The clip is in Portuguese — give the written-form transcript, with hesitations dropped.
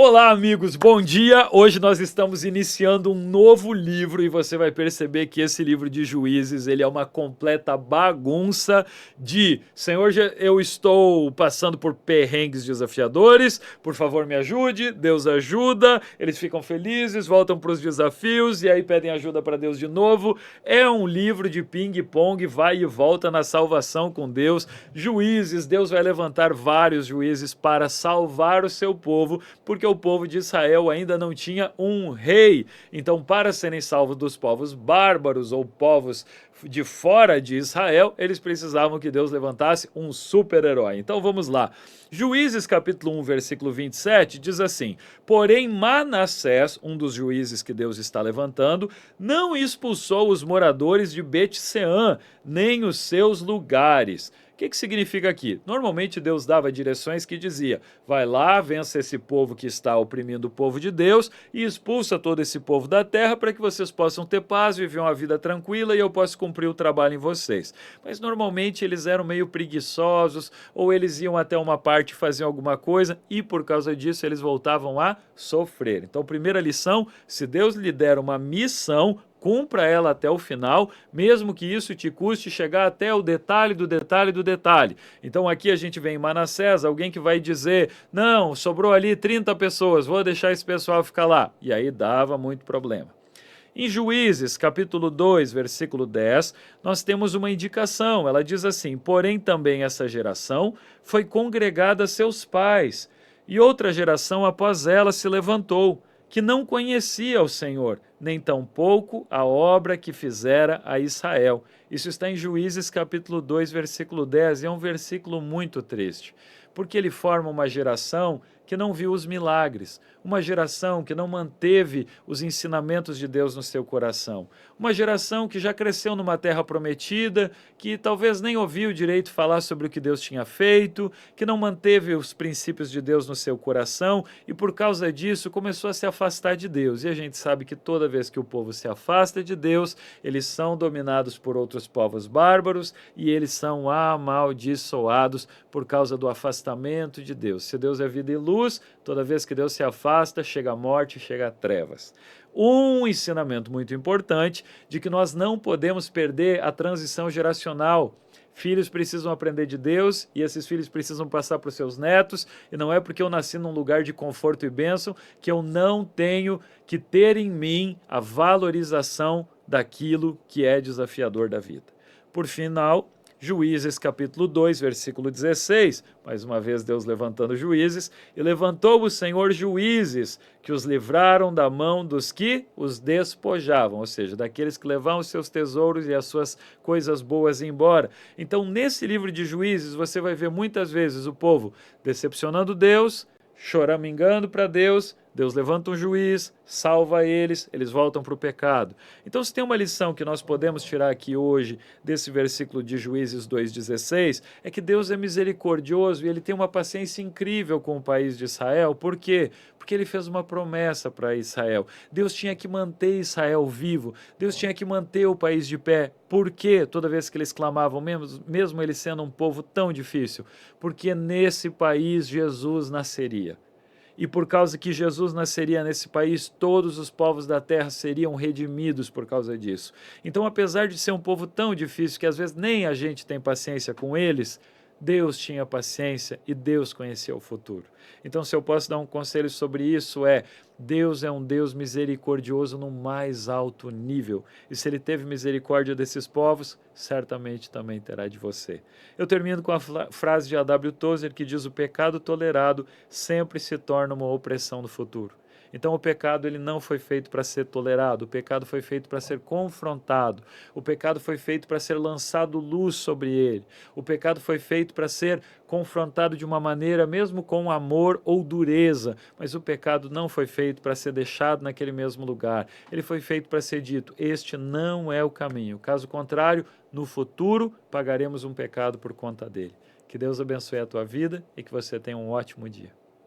Olá, amigos, bom dia! Hoje nós estamos iniciando um novo livro e você vai perceber que esse livro de Juízes, ele é uma completa bagunça de Senhor, eu estou passando por perrengues desafiadores, por favor me ajude, Deus ajuda, eles ficam felizes, voltam para os desafios e aí pedem ajuda para Deus de novo. É um livro de ping-pong, vai e volta na salvação com Deus. Juízes, Deus vai levantar vários juízes para salvar o seu povo, porque o povo de Israel ainda não tinha um rei. Então, para serem salvos dos povos bárbaros ou povos de fora de Israel, eles precisavam que Deus levantasse um super-herói. Então, vamos lá. Juízes capítulo 1, versículo 27, diz assim: porém Manassés, um dos juízes que Deus está levantando, não expulsou os moradores de Bet-Seã, nem os seus lugares. O que significa aqui? Normalmente Deus dava direções que dizia: vai lá, vença esse povo que está oprimindo o povo de Deus e expulsa todo esse povo da terra para que vocês possam ter paz, viver uma vida tranquila e eu possa cumprir o trabalho em vocês. Mas normalmente eles eram meio preguiçosos ou eles iam até uma parte fazer alguma coisa e por causa disso eles voltavam a sofrer. Então, primeira lição: se Deus lhe der uma missão, cumpra ela até o final, mesmo que isso te custe chegar até o detalhe do detalhe do detalhe. Então aqui a gente vê em Manassés alguém que vai dizer: não, sobrou ali 30 pessoas, vou deixar esse pessoal ficar lá. E aí dava muito problema. Em Juízes, capítulo 2, versículo 10, nós temos uma indicação. Ela diz assim: porém também essa geração foi congregada a seus pais, e outra geração após ela se levantou, que não conhecia o Senhor, nem tampouco a obra que fizera a Israel. Isso está em Juízes capítulo 2, versículo 10, e é um versículo muito triste, porque ele forma uma geração que não viu os milagres, uma geração que não manteve os ensinamentos de Deus no seu coração, uma geração que já cresceu numa terra prometida, que talvez nem ouviu direito falar sobre o que Deus tinha feito, que não manteve os princípios de Deus no seu coração e por causa disso começou a se afastar de Deus. E a gente sabe que toda vez que o povo se afasta de Deus, eles são dominados por outros povos bárbaros e eles são amaldiçoados por causa do afastamento de Deus. Se Deus é vida e luz, toda vez que Deus se afasta, chega a morte, chega a trevas. Um ensinamento muito importante de que nós não podemos perder a transição geracional. Filhos precisam aprender de Deus e esses filhos precisam passar para os seus netos, e não é porque eu nasci num lugar de conforto e bênção que eu não tenho que ter em mim a valorização daquilo que é desafiador da vida. Por final, Juízes capítulo 2, versículo 16, mais uma vez Deus levantando juízes: e levantou o Senhor juízes, que os livraram da mão dos que os despojavam, ou seja, daqueles que levavam os seus tesouros e as suas coisas boas embora. Então, nesse livro de Juízes, você vai ver muitas vezes o povo decepcionando Deus, choramingando para Deus, Deus levanta um juiz, salva eles, eles voltam para o pecado. Então, se tem uma lição que nós podemos tirar aqui hoje desse versículo de Juízes 2,16, é que Deus é misericordioso e ele tem uma paciência incrível com o país de Israel. Por quê? Porque ele fez uma promessa para Israel. Deus tinha que manter Israel vivo, Deus tinha que manter o país de pé. Por quê? Toda vez que eles clamavam, mesmo ele sendo um povo tão difícil? Porque nesse país Jesus nasceria. E por causa que Jesus nasceria nesse país, todos os povos da terra seriam redimidos por causa disso. Então, apesar de ser um povo tão difícil que às vezes nem a gente tem paciência com eles, Deus tinha paciência e Deus conhecia o futuro. Então, se eu posso dar um conselho sobre isso, Deus é um Deus misericordioso no mais alto nível. E se ele teve misericórdia desses povos, certamente também terá de você. Eu termino com a frase de A.W. Tozer que diz: o pecado tolerado sempre se torna uma opressão no futuro. Então o pecado ele não foi feito para ser tolerado, o pecado foi feito para ser confrontado, o pecado foi feito para ser lançado luz sobre ele, o pecado foi feito para ser confrontado de uma maneira mesmo com amor ou dureza, mas o pecado não foi feito para ser deixado naquele mesmo lugar, ele foi feito para ser dito: este não é o caminho, caso contrário, no futuro pagaremos um pecado por conta dele. Que Deus abençoe a tua vida e que você tenha um ótimo dia.